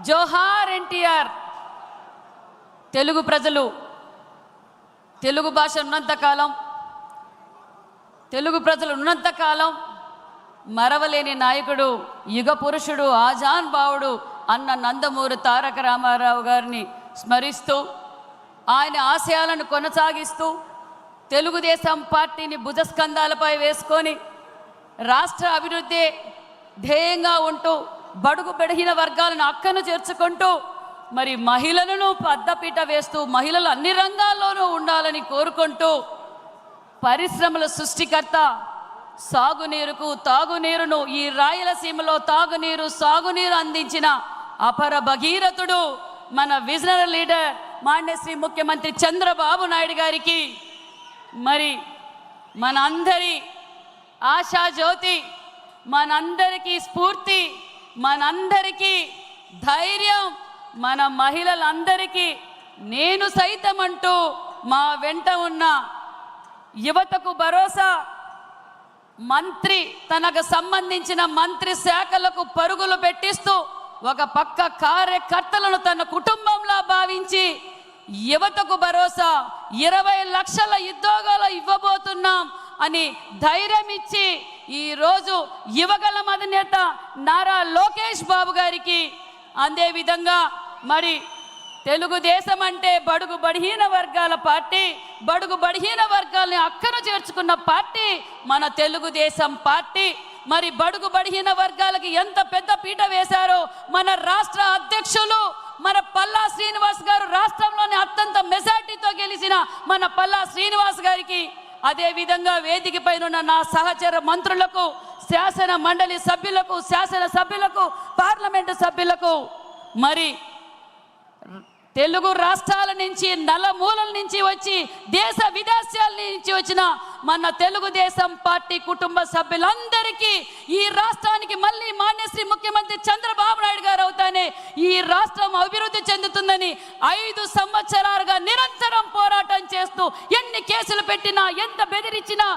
జోహార్ ఎన్టీఆర్. తెలుగు ప్రజలు తెలుగు భాష ఉన్నంతకాలం, తెలుగు ప్రజలు ఉన్నంతకాలం మరవలేని నాయకుడు, యుగ పురుషుడు, ఆజాన్ బావుడు అన్న నందమూరి తారక రామారావు గారిని స్మరిస్తూ, ఆయన ఆశయాలను కొనసాగిస్తూ, తెలుగుదేశం పార్టీని భుజస్కంధాలపై వేసుకొని రాష్ట్ర అభివృద్ధి ధ్యేయంగా ఉంటూ బడుగు బలహీన వర్గాలను అక్కను చేర్చుకుంటూ మరి మహిళలను పెద్దపీట వేస్తూ మహిళలు అన్ని రంగాల్లోనూ ఉండాలని కోరుకుంటూ పరిశ్రమల సృష్టికర్త, సాగునీరుకు తాగునీరును ఈ రాయలసీమలో తాగునీరు సాగునీరు అందించిన అపర భగీరథుడు మన విజనరీ లీడర్ మాన్యశ్రీ ముఖ్యమంత్రి చంద్రబాబు నాయుడు గారికి, మరి మనందరి ఆశాజ్యోతి, మనందరికీ స్ఫూర్తి, మనందరికీ ధైర్యం, మన మహిళలందరికీ నేను సైతం అంటూ మా వెంట ఉన్న యువతకు భరోసా, మంత్రి తనకు సంబంధించిన మంత్రి శాఖలకు పరుగులు పెట్టిస్తూ ఒక పక్క కార్యకర్తలను తన కుటుంబంలా భావించి యువతకు భరోసా 20 లక్షల ఉద్యోగాలు ఇవ్వబోతున్నాం అని ధైర్యం ఇచ్చి ఈరోజు యువగళం అధినేత నారా లోకేష్ బాబు గారికి, అదేవిధంగా మరి తెలుగుదేశం అంటే బడుగు బలహీన వర్గాల పార్టీ, బడుగు బలహీన వర్గాల్ని అక్కను చేర్చుకున్న పార్టీ మన తెలుగుదేశం పార్టీ. మరి బడుగు బలహీన వర్గాలకి ఎంత పెద్ద పీట వేశారో మన రాష్ట్ర అధ్యక్షులు మన పల్లా శ్రీనివాస్ గారు, రాష్ట్రంలోని అత్యంత మెజార్టీతో గెలిచిన మన పల్లా శ్రీనివాస్ గారికి, అదేవిధంగా వేదిక పైన ఉన్న నా సహచర మంత్రులకు, శాసన మండలి సభ్యులకు, శాసన సభ్యులకు, పార్లమెంటు సభ్యులకు, మరి తెలుగు రాష్ట్రాల నుంచి నలుమూలల నుంచి వచ్చి దేశ విదేశాల నుంచి వచ్చిన మన తెలుగుదేశం పార్టీ కుటుంబ సభ్యులందరికీ ఈ రాష్ట్రానికి మళ్ళీ మాన్యశ్రీ ముఖ్యమంత్రి చంద్రబాబు నాయుడు గారు అవుతానే ఈ రాష్ట్రం అభివృద్ధి చెందుతుందని 5 సంవత్సరాలుగా నిరంతరం పోరాటం చేస్తూ ఎన్ని కేసులు పెట్టినా, ఎంత బెదిరించినా,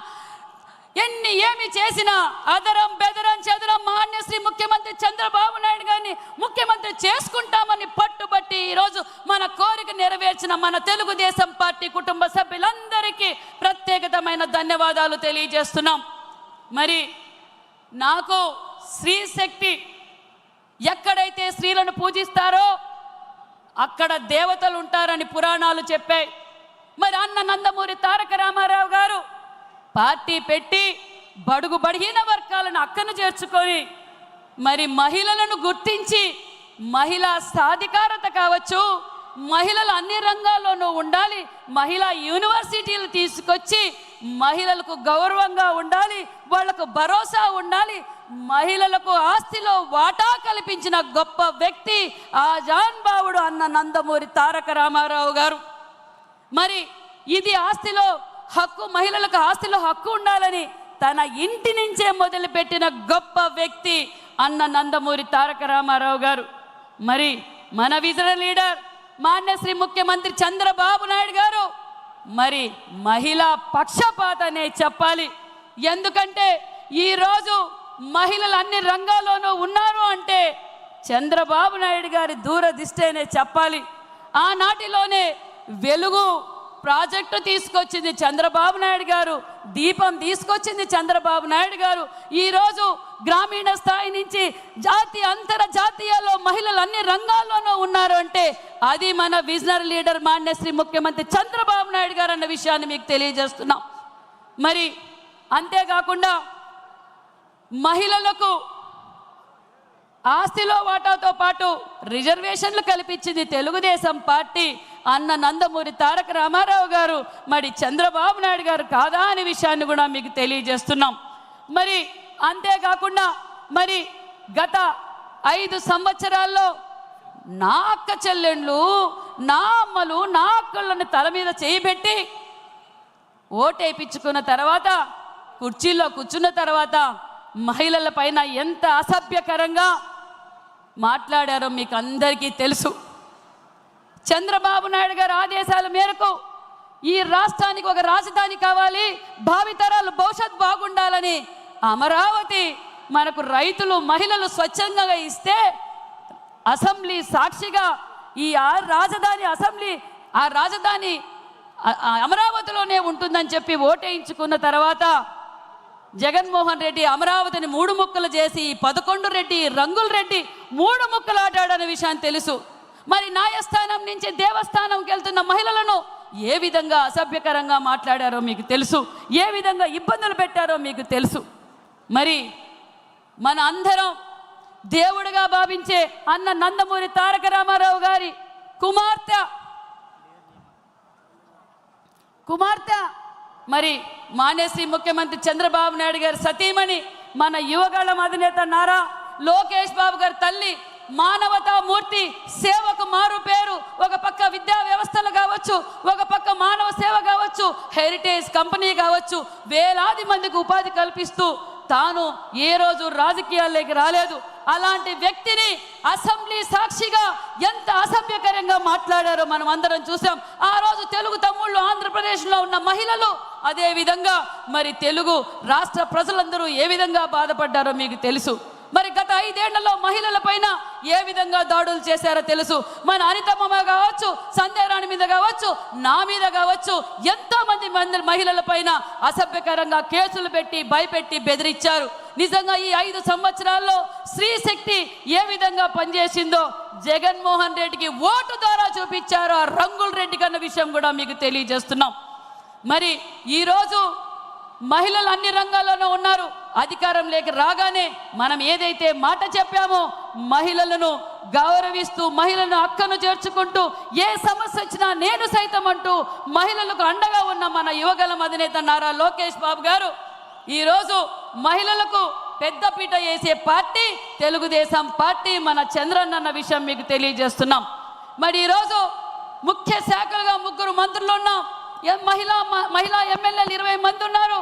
ఏమి చేసినా అదరం బెదరం చెదరం మాన్యశ్రీ ముఖ్యమంత్రి చంద్రబాబు నాయుడు గారిని ముఖ్యమంత్రి చేసుకుంటామని పట్టుబట్టి ఈరోజు మన కోరిక నెరవేర్చిన మన తెలుగుదేశం పార్టీ కుటుంబ సభ్యులందరికీ ప్రత్యేకమైన ధన్యవాదాలు తెలియజేస్తున్నాం. మరి నాకు స్త్రీ శక్తి, ఎక్కడైతే స్త్రీలను పూజిస్తారో అక్కడ దేవతలు ఉంటారని పురాణాలు చెప్పాయి. మరి అన్న నందమూరి తారక రామారావు గారు పార్టీ పెట్టి బడుగు బలహీన వర్గాలను అక్కను చేర్చుకొని మరి మహిళలను గుర్తించి మహిళా సాధికారత కావచ్చు, మహిళలు అన్ని రంగాల్లోనూ ఉండాలి, మహిళా యూనివర్సిటీలు తీసుకొచ్చి మహిళలకు గౌరవంగా ఉండాలి, వాళ్లకు భరోసా ఉండాలి, మహిళలకు ఆస్తిలో వాటా కల్పించిన గొప్ప వ్యక్తి ఆజాన్ బావుడు అన్న నందమూరి తారక రామారావు గారు. మరి ఇది ఆస్తిలో హక్కు, మహిళలకు ఆస్తిలో హక్కు ఉండాలని తన ఇంటి నుంచే మొదలుపెట్టిన గొప్ప వ్యక్తి అన్న నందమూరి తారక రామారావు గారు. మరి మన విజనరీ లీడర్ మాన్యశ్రీ ముఖ్యమంత్రి చంద్రబాబు నాయుడు గారు మరి మహిళా పక్షపాతనే చెప్పాలి. ఎందుకంటే ఈరోజు మహిళలు అన్ని రంగాల్లోనూ ఉన్నారు అంటే చంద్రబాబు నాయుడు గారి దూరదృష్టేనే చెప్పాలి. ఆనాటిలోనే వెలుగు ప్రాజెక్టు తీసుకొచ్చింది చంద్రబాబు నాయుడు గారు, దీపం తీసుకొచ్చింది చంద్రబాబు నాయుడు గారు. ఈరోజు గ్రామీణ స్థాయి నుంచి జాతీయ అంతర్జాతీయాల్లో మహిళలు అన్ని రంగాల్లోనూ ఉన్నారు అంటే అది మన విజనరీ లీడర్ మాన్యశ్రీ ముఖ్యమంత్రి చంద్రబాబు నాయుడు గారు అన్న విషయాన్ని మీకు తెలియజేస్తున్నాం. మరి అంతేకాకుండా మహిళలకు ఆస్తిలో వాటాతో పాటు రిజర్వేషన్లు కల్పించింది తెలుగుదేశం పార్టీ అన్న నందమూరి తారక రామారావు గారు, మరి చంద్రబాబు నాయుడు గారు కాదా అనే విషయాన్ని కూడా మీకు తెలియజేస్తున్నాం. మరి అంతేకాకుండా మరి గత 5 సంవత్సరాల్లో నా అక్క చెల్లెండ్లు, నా అమ్మలు, నా అక్కలను తల మీద చేయబెట్టి ఓటేపించుకున్న తర్వాత కుర్చీలో కూర్చున్న తర్వాత మహిళల పైన ఎంత అసభ్యకరంగా మాట్లాడారో మీకు అందరికీ తెలుసు. చంద్రబాబు నాయుడు గారి ఆదేశాల మేరకు ఈ రాష్ట్రానికి ఒక రాజధాని కావాలి, భావితరాలు భవిష్యత్ బాగుండాలని అమరావతి మనకు రైతులు మహిళలు స్వచ్ఛందంగా ఇస్తే అసెంబ్లీ సాక్షిగా ఈ రాజధాని అమరావతిలోనే ఉంటుందని చెప్పి ఓటేయించుకున్న తర్వాత జగన్మోహన్ రెడ్డి అమరావతిని 3 ముక్కలు చేసి 11 రెడ్డి రంగుల రెడ్డి 3 ముక్కలు ఆడాడనే విషయం తెలుసు. మరి న్యాయస్థానం నుంచి దేవస్థానంకి వెళ్తున్న మహిళలను ఏ విధంగా అసభ్యకరంగా మాట్లాడారో మీకు తెలుసు, ఏ విధంగా ఇబ్బందులు పెట్టారో మీకు తెలుసు. మరి మన అందరం దేవుడిగా భావించే అన్న నందమూరి తారక రామారావు గారి కుమార్తె మరి మానేసి ముఖ్యమంత్రి చంద్రబాబు నాయుడు గారి సతీమణి, మన యువగళం అధినేత నారా లోకేష్ బాబు గారి తల్లి, మానవతా మూర్తి, సేవకు మారు పేరు. ఒక పక్క విద్యా వ్యవస్థలు కావచ్చు, ఒక పక్క మానవ సేవ కావచ్చు, హెరిటేజ్ కంపెనీ కావచ్చు, వేలాది మందికి ఉపాధి కల్పిస్తూ తాను ఏ రోజు రాజకీయాల్లోకి రాలేదు. అలాంటి వ్యక్తిని అసెంబ్లీ సాక్షిగా ఎంత అసభ్యకరంగా మాట్లాడారో మనం అందరం చూసాం. ఆ రోజు తెలుగు తమ్ముళ్ళు ఆంధ్రప్రదేశ్లో ఉన్న మహిళలు, అదేవిధంగా మరి తెలుగు రాష్ట్ర ప్రజలందరూ ఏ విధంగా బాధపడ్డారో మీకు తెలుసు. మరి గత 5 ఏళ్లలో మహిళల పైన ఏ విధంగా దాడులు చేశారో తెలుసు. మన అనితమ్మ కావచ్చు, సంధ్యారాణి మీద కావచ్చు, నా మీద కావచ్చు, ఎంతో మంది మహిళల పైన అసభ్యకరంగా కేసులు పెట్టి భయపెట్టి బెదిరించారు. నిజంగా ఈ 5 సంవత్సరాల్లో స్త్రీ శక్తి ఏ విధంగా పనిచేసిందో జగన్మోహన్ రెడ్డికి ఓటు ద్వారా చూపించారు ఆ రంగుల రెడ్డి కన్న విషయం కూడా మీకు తెలియజేస్తున్నాం. మరి ఈరోజు మహిళలు అన్ని రంగాల్లోనూ ఉన్నారు. అధికారంలోకి రాగానే మనం ఏదైతే మాట చెప్పామో మహిళలను గౌరవిస్తూ, మహిళలను అక్కను చేర్చుకుంటూ, ఏ సమస్య వచ్చినా నేను సైతం అంటూ మహిళలకు అండగా ఉన్న మన యువగళం అధినేత నారా లోకేష్ బాబు గారు ఈరోజు మహిళలకు పెద్దపీట వేసే పార్టీ తెలుగుదేశం పార్టీ, మన చంద్రన్న అన్న విషయం మీకు తెలియజేస్తున్నాం. మరి ఈరోజు ముఖ్య శాఖలుగా 3 మంత్రులు ఉన్నాం. మహిళా ఎమ్మెల్యేలు 20 మంది ఉన్నారు.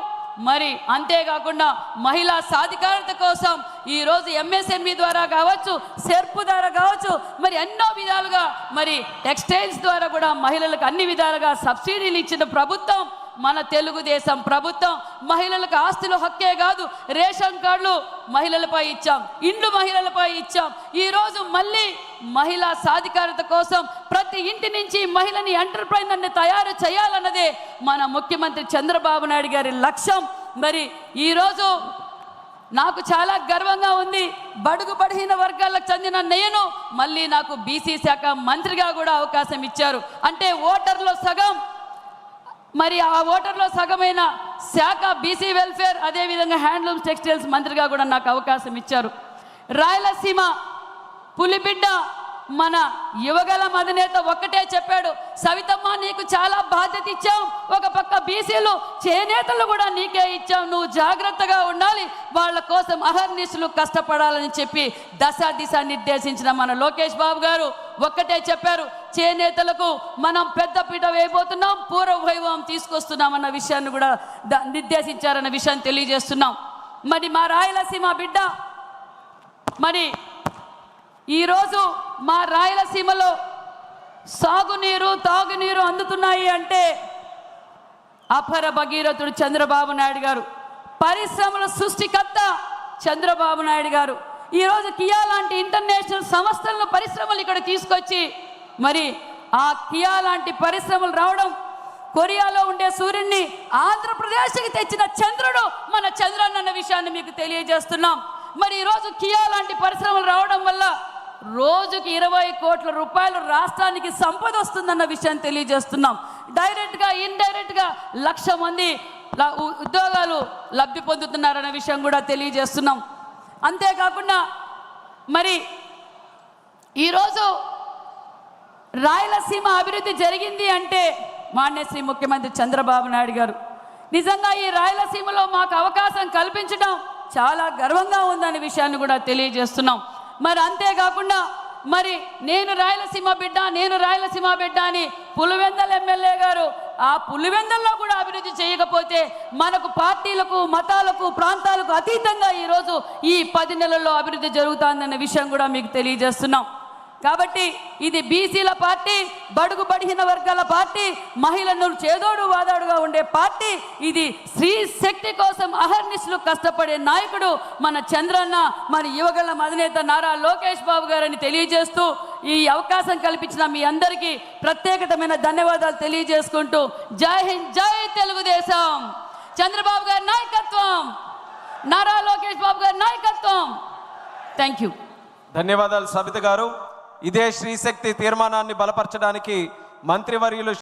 మరి అంతేకాకుండా మహిళా సాధికారత కోసం ఈరోజు ఎంఎస్ఎంఈ ద్వారా కావచ్చు, సెర్పు ద్వారా కావచ్చు, మరి ఎన్నో విధాలుగా మరి టెక్స్టైల్స్ ద్వారా కూడా మహిళలకు అన్ని విధాలుగా సబ్సిడీలు ఇచ్చిన ప్రభుత్వం మన తెలుగుదేశం ప్రభుత్వం. మహిళలకు ఆస్తులు హక్కే కాదు, రేషన్ కార్డులు మహిళలపై ఇచ్చాం, ఇండ్లు మహిళలపై ఇచ్చాం. ఈరోజు మళ్ళీ మహిళా సాధికారత కోసం ప్రతి ఇంటి నుంచి మహిళని ఎంటర్ప్రైనర్ని తయారు చేయాలన్నదే మన ముఖ్యమంత్రి చంద్రబాబు నాయుడు గారి లక్ష్యం. మరి ఈరోజు నాకు చాలా గర్వంగా ఉంది. బడుగు బలహీన వర్గాలకు చెందిన నేను మళ్ళీ నాకు బీసీ శాఖ మంత్రిగా కూడా అవకాశం ఇచ్చారు. అంటే ఓటర్లో సగం, మరి ఆ ఓటర్లో సగమైన శాఖ బీసీ వెల్ఫేర్, అదేవిధంగా హ్యాండ్లూమ్స్ టెక్స్టైల్స్ మంత్రిగా కూడా నాకు అవకాశం ఇచ్చారు. రాయలసీమ పులిబిడ్డ మన యువగళం అధినేత ఒక్కటే చెప్పాడు, సవితమ్మ నీకు చాలా బాధ్యత ఇచ్చాం, ఒక పక్క బీసీలు చేనేతలు కూడా నీకే ఇచ్చాం, నువ్వు జాగ్రత్తగా ఉండాలి, వాళ్ళ కోసం అహర్నిశలు కష్టపడాలని చెప్పి దిశ నిర్దేశించిన మన లోకేష్ బాబు గారు ఒక్కటే చెప్పారు, చేనేతలకు మనం పెద్దపీట వేయబోతున్నాం, పూర్వ వైభవం తీసుకొస్తున్నాం అన్న విషయాన్ని కూడా నిర్దేశించారన్న విషయాన్ని తెలియజేస్తున్నాం. మరి మా రాయలసీమ బిడ్డ, మరి ఈరోజు మా రాయలసీమలో సాగునీరు తాగునీరు అందుతున్నాయి అంటే అపర భగీరథుడు చంద్రబాబు నాయుడు గారు, పరిశ్రమల సృష్టికర్త చంద్రబాబు నాయుడు గారు. ఈరోజు కియా లాంటి ఇంటర్నేషనల్ సంస్థలను పరిశ్రమలు ఇక్కడ తీసుకొచ్చి మరి ఆ కియా లాంటి పరిశ్రమలు రావడం, కొరియాలో ఉండే సూర్యుడిని ఆంధ్రప్రదేశ్కి తెచ్చిన చంద్రుడు మన చంద్రన్న అన్న విషయాన్ని మీకు తెలియజేస్తున్నాం. మరి ఈరోజు కియా లాంటి పరిశ్రమలు రావడం వల్ల రోజుకి 20 కోట్ల రూపాయలు రాష్ట్రానికి సంపద వస్తుందన్న విషయాన్ని తెలియజేస్తున్నాం. డైరెక్ట్గా ఇండైరెక్ట్గా 1,00,000 మంది ఉద్యోగాలు లబ్ధి పొందుతున్నారన్న విషయం కూడా తెలియజేస్తున్నాం. అంతేకాకుండా మరి ఈరోజు రాయలసీమ అభివృద్ధి జరిగింది అంటే మాన్యశ్రీ ముఖ్యమంత్రి చంద్రబాబు నాయుడు గారు. నిజంగా ఈ రాయలసీమలో మాకు అవకాశం కల్పించడం చాలా గర్వంగా ఉందనే విషయాన్ని కూడా తెలియజేస్తున్నాం. మరి అంతేకాకుండా మరి నేను రాయలసీమ బిడ్డ అని పులివెందల ఎమ్మెల్యే గారు ఆ పులివెందల్లో కూడా అభివృద్ధి చేయకపోతే మనకు పార్టీలకు మతాలకు ప్రాంతాలకు అతీతంగా ఈరోజు ఈ 10 నెలల్లో అభివృద్ధి జరుగుతుందన్న విషయం కూడా మీకు తెలియజేస్తున్నాం. కాబట్టి ఇది బీసీల పార్టీ, బడుగు బడిహీన వర్గాల పార్టీ, మహిళలను చేదోడు వాదోడుగా ఉండే పార్టీ. ఇది స్త్రీ శక్తి కోసం అహర్నిశలు కష్టపడే నాయకుడు మన చంద్రన్న, మన యువగళం అధినేత నారా లోకేష్ బాబు గారని తెలియజేస్తూ ఈ అవకాశం కల్పించిన మీ అందరికీ ప్రత్యేకమైన ధన్యవాదాలు తెలియజేసుకుంటూ జై హింద్, జై తెలుగుదేశం. చంద్రబాబు గారి నాయకత్వం, నారా లోకేష్ బాబు గారి నాయకత్వం. Thank you. ధన్యవాదాలు సబిత గారు. ఇదే శ్రీశక్తి తీర్మానాన్ని బలపరచడానికి మంత్రివర్యులు